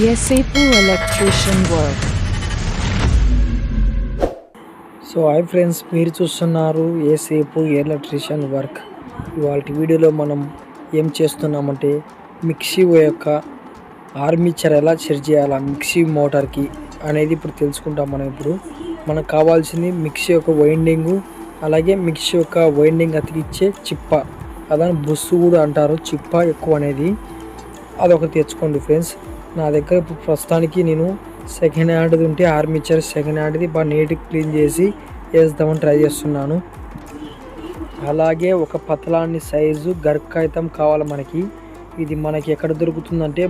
Yesapu electrician work. So hi friends, మీరు చూస్తున్నారు ఏసేపు electrician work. ఇవాళ వీడియోలో మనం ఏం చేస్తున్నామంటే మిక్సీ యొక్క ఆర్మీచర్ ఎలా సెట్ చేయాలా మిక్సీ మోటార్కి అనేది ఇప్పుడు తెలుసుకుంటాం. మనకు కావాల్సింది మిక్సీ యొక్క వైండింగు, అలాగే మిక్సీ యొక్క వైండింగ్ అతికిచ్చే చిప్ప, అదని బుస్సు కూడా అంటారు. చిప్ప ఎక్కువ అనేది అదొకటి తెచ్చుకోండి ఫ్రెండ్స్. నా దగ్గర ఇప్పుడు ప్రస్తుతానికి నేను సెకండ్ హ్యాండ్ది ఉంటే ఆర్మీచర్ సెకండ్ హ్యాండ్ది బాగా నీట్గా క్లీన్ చేసి వేద్దామని ట్రై చేస్తున్నాను. అలాగే ఒక పతలాని సైజు గర్కాయితం కావాలి మనకి. ఇది మనకి ఎక్కడ దొరుకుతుందంటే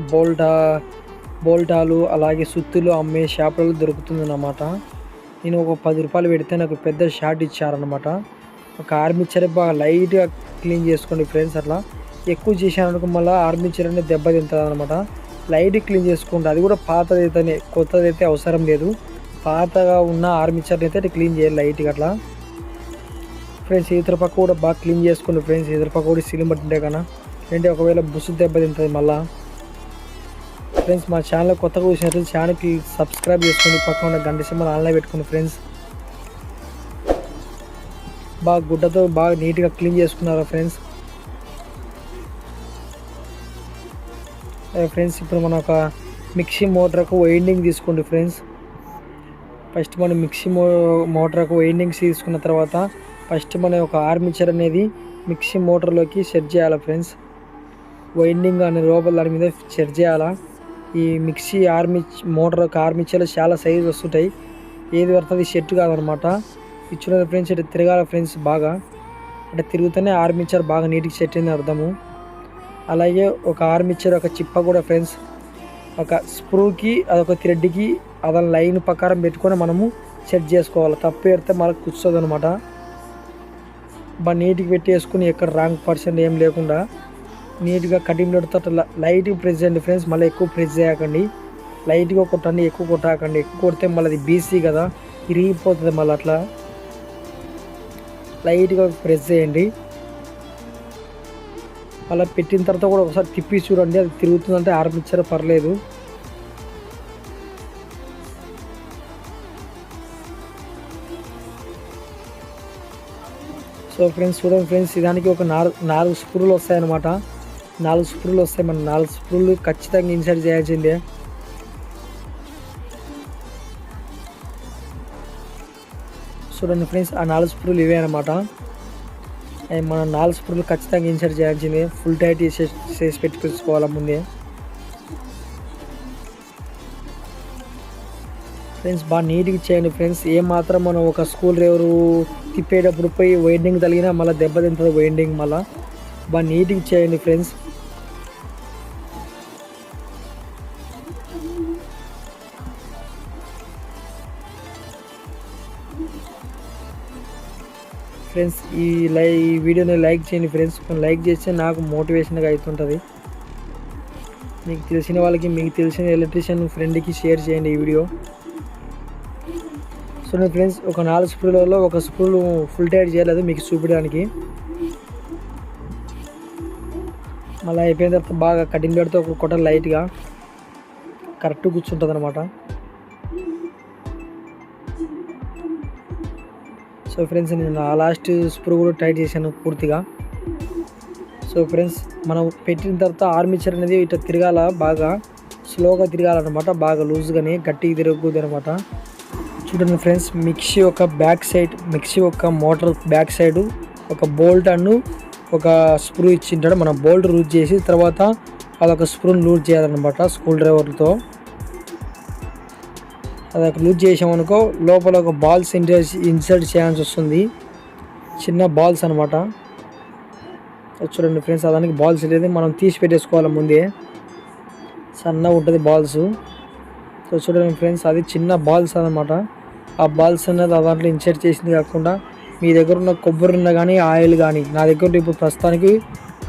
బోల్టాలు అలాగే సుత్తులు అమ్మే షాపులలో దొరుకుతుంది అన్నమాట. నేను ఒక 10 రూపాయలు పెడితే నాకు పెద్ద షార్ట్ ఇచ్చారనమాట. ఒక ఆర్మీచర్ బాగా లైట్గా క్లీన్ చేసుకోండి ఫ్రెండ్స్. అట్లా ఎక్కువ చేశాను మళ్ళీ ఆర్మీచర్ అనేది దెబ్బతింటుంది అనమాట. లైట్ క్లీన్ చేసుకోండి. అది కూడా పాతదైతేనే, కొత్తదైతే అవసరం లేదు. పాతగా ఉన్న ఆర్మీచర్ని అయితే క్లీన్ చేయాలి లైట్గా అట్లా ఫ్రెండ్స్. ఇతర పక్క కూడా బాగా క్లీన్ చేసుకోండి ఫ్రెండ్స్. ఇతర పక్క కూడా సీలింగ్ పట్టింటే కన్నా ఏంటి ఒకవేళ బుస్సు దెబ్బతింటుంది మళ్ళీ. ఫ్రెండ్స్ మా ఛానల్ కొత్తగా చూసినట్లయితే ఛానల్కి సబ్స్క్రైబ్ చేసుకోండి, పక్కన ఉన్న గంట సింబల్ ఆన్లైన్ పెట్టుకోండి ఫ్రెండ్స్. బాగా గుడ్డతో బాగా నీట్గా క్లీన్ చేసుకున్నారా ఫ్రెండ్స్. ఫ్రెండ్స్ ఇప్పుడు మనం ఒక మిక్సీ మోటార్కు వైండింగ్ తీసుకోండి ఫ్రెండ్స్. ఫస్ట్ మనం మిక్సీ మోటార్కు వైండింగ్స్ తీసుకున్న తర్వాత ఫస్ట్ మనం ఒక ఆర్మీచర్ అనేది మిక్సీ మోటార్లోకి సెట్ చేయాలి ఫ్రెండ్స్. వైండింగ్ అనే లోపల దాని మీద సెట్ చేయాలా. ఈ మిక్సీ ఆర్మీచర్లో చాలా సైజు వస్తుంటాయి, ఏది పడుతుంది సెట్ కాదనమాట. ఇచ్చిన ఫ్రెండ్స్ ఇటు తిరగాలి ఫ్రెండ్స్. బాగా అంటే తిరుగుతూనే ఆర్మీచర్ బాగా నీట్గా సెట్ అయింది అర్థము. అలాగే ఒక ఆర్మీచర్ ఒక చిప్ప కూడా ఫ్రెండ్స్, ఒక స్క్రూకి అదొక థ్రెడ్కి అదని లైన్ ప్రకారం పెట్టుకొని మనము సెట్ చేసుకోవాలి. తప్పు పెడితే మనకు కూర్చోదు అనమాట. బాగా నీట్గా పెట్టేసుకుని ఎక్కడ రాంగ్ పర్సెంట్ ఏం లేకుండా నీట్గా కటింగ్ పెడితే లైట్గా ప్రెస్ చేయండి ఫ్రెండ్స్. మళ్ళీ ఎక్కువ ప్రెస్ చేయకండి, లైట్గా కొట్టండి, ఎక్కువ కొట్టకండి. ఎక్కువ కొడితే మళ్ళీ అది బీసీ కదా, ఇరిగిపోతుంది మళ్ళీ. అట్లా లైట్గా ప్రెస్ చేయండి. అలా పెట్టిన తర్వాత కూడా ఒకసారి తిప్పి చూడండి, అది తిరుగుతుందంటే ఆర్మీచర్ పర్లేదు. సో ఫ్రెండ్స్ చూడండి ఫ్రెండ్స్, దానికి ఒక 4 స్క్రూలు వస్తాయన్నమాట. 4 స్క్రూలు వస్తాయి. మనం 4 స్క్రూలు ఖచ్చితంగా ఇన్సర్ట్ చేయాల్సిందే. చూడండి ఫ్రెండ్స్, ఆ 4 స్క్రూలు ఇవే అనమాట. మనం 4 స్క్రూలు ఖచ్చితంగా ఇన్సర్ట్ చేయాల్సిందే. ఫుల్ టైట్ చేసి పెట్టుకోవాలి ముందే ఫ్రెండ్స్. బాగా నీట్గా చేయండి ఫ్రెండ్స్. ఏమాత్రం మనం ఒక స్క్రూ డ్రైవరు తిప్పేటప్పుడు పోయి వైండింగ్ తగిలినా మళ్ళీ దెబ్బతింటుంది వైండింగ్. మళ్ళీ బాగా నీట్గా చేయండి ఫ్రెండ్స్. ఫ్రెండ్స్ ఈ వీడియోని లైక్ చేయండి ఫ్రెండ్స్. లైక్ చేస్తే నాకు మోటివేషన్గా అవుతుంటుంది. మీకు తెలిసిన వాళ్ళకి, మీకు తెలిసిన ఎలక్ట్రీషియన్ ఫ్రెండ్కి షేర్ చేయండి ఈ వీడియో. చూడండి ఫ్రెండ్స్, ఒక 4 స్క్రూలలో ఒక స్క్రూ ఫుల్ టైట్ చేయలేదు మీకు చూపించడానికి. మళ్ళీ అయిపోయిన తర్వాత బాగా కటింగ్ పెడితే ఒక కొట్ట లైట్గా కరెక్ట్ కూర్చుంటుంది అనమాట. సో ఫ్రెండ్స్ నేను ఆ లాస్ట్ స్క్రూ కూడా టైట్ చేశాను పూర్తిగా. సో ఫ్రెండ్స్ మనం పెట్టిన తర్వాత ఆర్మీచర్ అనేది ఇట్లా తిరగాల, బాగా స్లోగా తిరగాలన్నమాట. బాగా లూజ్గానే, గట్టిగా తిరగకూడదు అనమాట. చూడండి ఫ్రెండ్స్, మిక్సీ యొక్క మోటార్ బ్యాక్ సైడ్ ఒక బోల్ట్ అండ్ ఒక స్క్రూ ఇచ్చింటాడు. మనం బోల్ట్ లూజ్ చేసి తర్వాత అదొక స్క్రూని లూజ్ చేయాలన్నమాట స్క్రూ డ్రైవర్తో. అదొక లూజ్ చేసామనుకో లోపల ఒక బాల్స్ ఇన్సర్ట్ చేయాల్సి వస్తుంది, చిన్న బాల్స్ అనమాట. చూడండి ఫ్రెండ్స్, దానికి బాల్స్ లేదు, మనం తీసి పెట్టేసుకోవాలి ముందే. సన్నగా ఉంటుంది బాల్స్. సో చూడండి ఫ్రెండ్స్, అది చిన్న బాల్స్ అనమాట. ఆ బాల్స్ అనేది దాంట్లో ఇన్సర్ట్ చేసింది కాకుండా మీ దగ్గర ఉన్న కొబ్బరి ఉన్న కానీ ఆయిల్ కానీ, నా దగ్గర ఇప్పుడు ప్రస్తుతానికి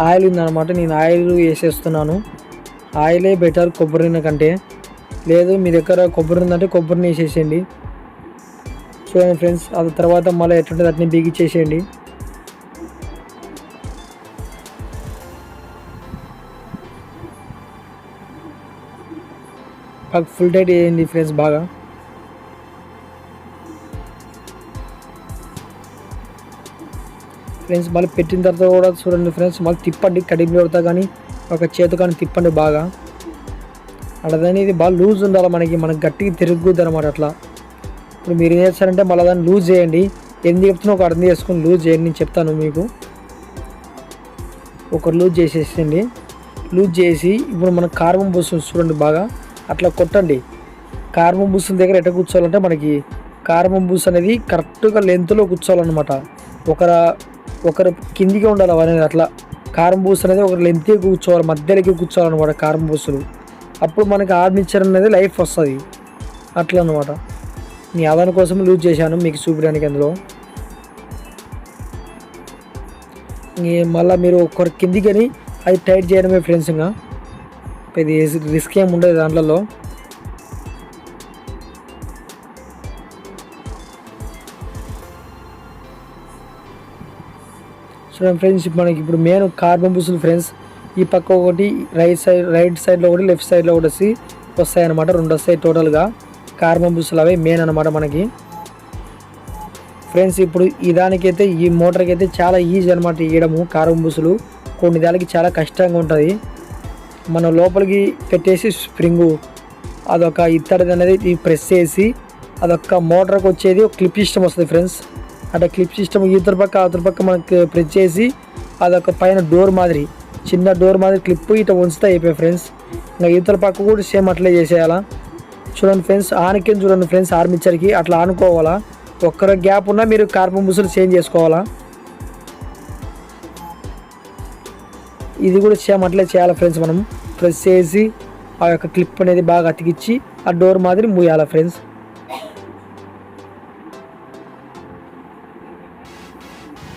ఆయిల్ ఉందన్నమాట. నేను ఆయిల్ వేసేస్తున్నాను. ఆయిలే బెటర్ కొబ్బరి నూనె కంటే. లేదు మీ దగ్గర కొబ్బరి ఉందంటే కొబ్బరిని వేసేసేయండి. చూడండి ఫ్రెండ్స్, అది తర్వాత మళ్ళీ ఎట్లుంటుంది అట్ని బిగించేసేయండి. ఫుల్ టైట్ వేయండి ఫ్రెండ్స్ బాగా. ఫ్రెండ్స్ మళ్ళీ పెట్టిన తర్వాత కూడా చూడండి ఫ్రెండ్స్, మళ్ళీ తిప్పండి, కడిగి పెడతా కానీ ఒక చేతు కానీ తిప్పండి బాగా. అట్లా ఇది బాగా లూజ్ ఉండాలి, మనకి గట్టిగా తిరుగుద్ది అనమాట. అట్లా ఇప్పుడు మీరు ఏం చేస్తారంటే మళ్ళీ దాన్ని లూజ్ చేయండి. ఎందుకు చెప్తున్నా ఒక అర్థం చేసుకొని లూజ్ చేయండి, నేను చెప్తాను మీకు. ఒక లూజ్ చేసేసింది. లూజ్ చేసి ఇప్పుడు మన కార్బన్ బూస్టులు చూడండి బాగా అట్లా కొట్టండి. కార్బన్ బూస్టుల దగ్గర ఎట్లా కూర్చోవాలంటే మనకి కార్బన్ బూస్ట్ అనేది కరెక్ట్గా లెంత్లో కూర్చోవాలన్నమాట. ఒకరు కిందికి ఉండాలి అవన్నీ. అట్లా కార్బన్ బూస్ట్ అనేది ఒక లెంత్కి కూర్చోవాలి, మధ్యలోకి కూర్చోవాలన్నమాట కార్బన్ బూస్టులు. అప్పుడు మనకి ఆర్మిచర్ అనేది లైఫ్ వస్తుంది అట్లా అనమాట. నేను అదాని కోసం లూజ్ చేశాను మీకు చూపించడానికి. అందులో మళ్ళీ మీరు ఒకరి కిందికని అది టైట్ చేయడమే ఫ్రెండ్స్. ఇంకా ఇది రిస్క్ ఏమి ఉండదు దాంట్లో. చూడండి ఫ్రెండ్స్, మనకి ఇప్పుడు మెయిన్ కార్బన్ బూస్టులు ఫ్రెండ్స్ ఈ పక్క ఒకటి రైట్ సైడ్లో ఒకటి లెఫ్ట్ సైడ్లో ఒకటి వస్తాయి అన్నమాట. 2 వస్తాయి టోటల్గా కార్బన్ బూస్టులు. అవే మెయిన్ అనమాట మనకి ఫ్రెండ్స్. ఇప్పుడు ఈ దానికైతే ఈ మోటార్కి అయితే చాలా ఈజీ అనమాట ఇవ్వడము కార్బన్ బూస్టులు. కొన్ని దానికి చాలా కష్టంగా ఉంటుంది. మనం లోపలికి పెట్టేసి స్ప్రింగు అదొక ఇత్తడిది అనేది ప్రెస్ చేసి అదొక మోటార్కి వచ్చేది ఒక క్లిప్ సిస్టమ్ వస్తుంది ఫ్రెండ్స్. అట్లా క్లిప్ సిస్టమ్ ఇతర పక్క మనకి ప్రెస్ చేసి అదొక పైన డోర్ మాదిరి చిన్న డోర్ మాదిరి క్లిప్ ఇట్లా ఉంచుతా అయిపోయి ఫ్రెండ్స్. ఇంకా ఇతర పక్క కూడా సేమ్ అట్లే చేసేయాలా. చూడండి ఫ్రెండ్స్, ఆనకేం చూడండి ఫ్రెండ్స్, ఆర్మిచర్కి అట్లా ఆనుకోవాలా. ఒక్కరు గ్యాప్ ఉన్నా మీరు కార్బన్ బూస్టులు చేంజ్ చేసుకోవాలా. ఇది కూడా సేమ్ అట్లే చేయాలి ఫ్రెండ్స్. మనం ప్రెస్ చేసి ఆ యొక్క క్లిప్ అనేది బాగా అతికిచ్చి ఆ డోర్ మాదిరి మూయాలి ఫ్రెండ్స్.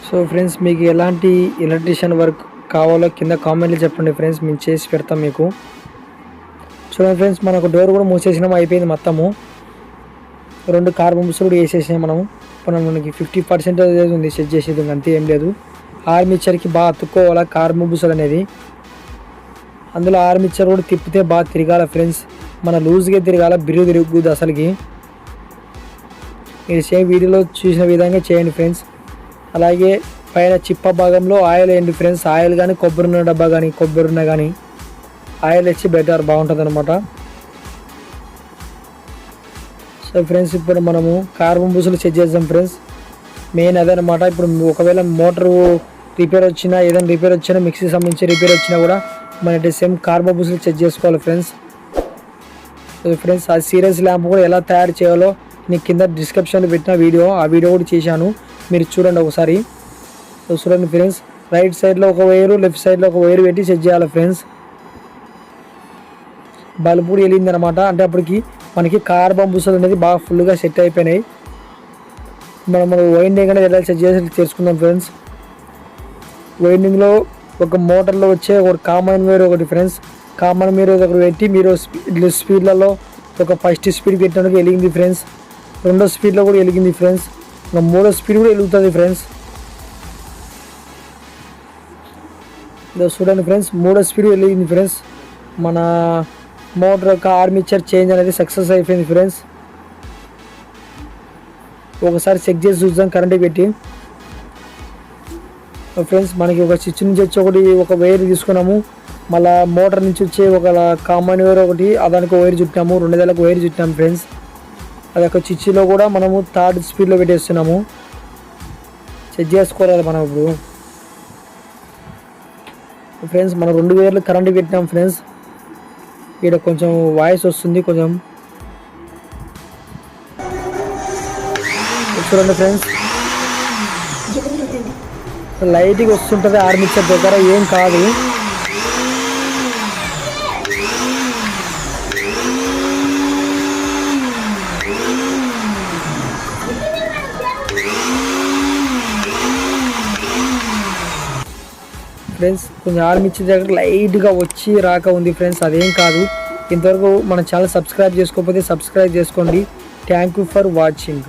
సో ఫ్రెండ్స్, మీకు ఎలాంటి ఎలక్ట్రీషియన్ వర్క్ కావాలో కింద కామెంట్లో చెప్పండి ఫ్రెండ్స్, మేము చేసి పెడతాం మీకు. చూడండి ఫ్రెండ్స్, మనకు డోర్ కూడా మూసేసినాం, అయిపోయింది మొత్తము. 2 కార్బన్ బూస్టులు కూడా వేసేసినాం మనము. ఇప్పుడు మనకి 50% ఉంది సెట్ చేసేది, అంతే ఏం లేదు. ఆర్మిచర్కి బాగా అతుక్కోవాలా కార్బన్ బూస్టులు అనేది. అందులో ఆర్మిచర్ కూడా తిప్పితే బాగా తిరగాల ఫ్రెండ్స్, మన లూజ్గా తిరగాల, బిరుగు తిరుగుద్ది అసలుకి. మీరు సేమ్ వీడియోలో చూసిన విధంగా చేయండి ఫ్రెండ్స్. అలాగే పైన చిప్ప భాగంలో ఆయిల్ వేయండి ఫ్రెండ్స్. ఆయిల్ కానీ కొబ్బరి నూనె డబ్బా కానీ కొబ్బరి నూనె కానీ ఆయిల్ వచ్చి బెటర్ బాగుంటుంది అనమాట. సో ఫ్రెండ్స్, ఇప్పుడు మనము కార్బన్ బూస్టులు చెక్ చేద్దాం ఫ్రెండ్స్. మెయిన్ అదే అనమాట. ఇప్పుడు ఒకవేళ మోటారు రిపేర్ వచ్చినా ఏదైనా రిపేర్ వచ్చినా మిక్సీ సంబంధించి రిపేర్ వచ్చినా కూడా మన సేమ్ కార్బన్ బూస్టులు చెక్ చేసుకోవాలి ఫ్రెండ్స్. సో ఫ్రెండ్స్, ఆ సీరియస్ ల్యాంప్ కూడా ఎలా తయారు చేయాలో నేను కింద డిస్క్రిప్షన్లో పెట్టిన ఆ వీడియో కూడా చేశాను, మీరు చూడండి ఒకసారి. సో చూడండి ఫ్రెండ్స్, రైట్ సైడ్లో ఒక వైరు, లెఫ్ట్ సైడ్లో ఒక వైరు పెట్టి సెట్ చేయాలి ఫ్రెండ్స్. బల్బ్ కూడా వెలిగింది అనమాట. అంటే అప్పటికి మనకి కార్బన్ బూస్టులు అనేది బాగా ఫుల్గా సెట్ అయిపోయినాయి. మనం వైండింగ్ అనేది ఎలా సెట్ చేసి తెలుసుకుందాం ఫ్రెండ్స్. వైండింగ్లో ఒక మోటార్లో వచ్చే ఒక కామన్ వైర్ ఒకటి ఫ్రెండ్స్. కామన్ వైర్ ఒకటి పెట్టి మీరు స్పీడ్లలో ఒక ఫస్ట్ స్పీడ్ పెట్టినందుకు వెలిగింది ఫ్రెండ్స్. 2వ స్పీడ్లో కూడా వెలిగింది ఫ్రెండ్స్. ఇంకా 3వ స్పీడ్ కూడా వెలుగుతుంది ఫ్రెండ్స్. చూడండి ఫ్రెండ్స్, 3వ స్పీడ్ వెలిగింది ఫ్రెండ్స్. మన మోటార్ యొక్క ఆర్మిచర్ చేంజ్ అనేది సక్సెస్ అయిపోయింది ఫ్రెండ్స్. ఒకసారి చెక్ చేసి చూద్దాం కరెంట్ పెట్టి ఫ్రెండ్స్. మనకి ఒక స్విచ్ నుంచి వచ్చి ఒక వైర్ తీసుకున్నాము. మళ్ళీ మోటార్ నుంచి వచ్చే ఒక కామన్ వైర్ ఒకటి దానికి వైర్ చుట్టాము, 2 దానికి వైర్ చుట్టాము ఫ్రెండ్స్. అదొక స్విచ్లో కూడా మనము 3rd స్పీడ్లో పెట్టేస్తున్నాము. చెక్ చేసుకోవాలి మనం ఇప్పుడు ఫ్రెండ్స్. మనం 2 వైర్లు కరెంట్ పెట్టినాం ఫ్రెండ్స్. ఇక్కడ కొంచెం వాయిస్ వస్తుంది కొంచెం చూడండి ఫ్రెండ్స్. లైట్గా వస్తుంటుంది ఆర్మిచర్ దగ్గర, ఏం కాదు. ఫ్రెండ్స్, కొంచెం ఆర్మిచర్ దగ్గర లైట్గా వచ్చి రాక ఉంది ఫ్రెండ్స్, అదేం కాదు. ఇంతవరకు మన ఛానల్ సబ్స్క్రైబ్ చేసుకోకపోతే సబ్స్క్రైబ్ చేసుకోండి. Thank you for watching.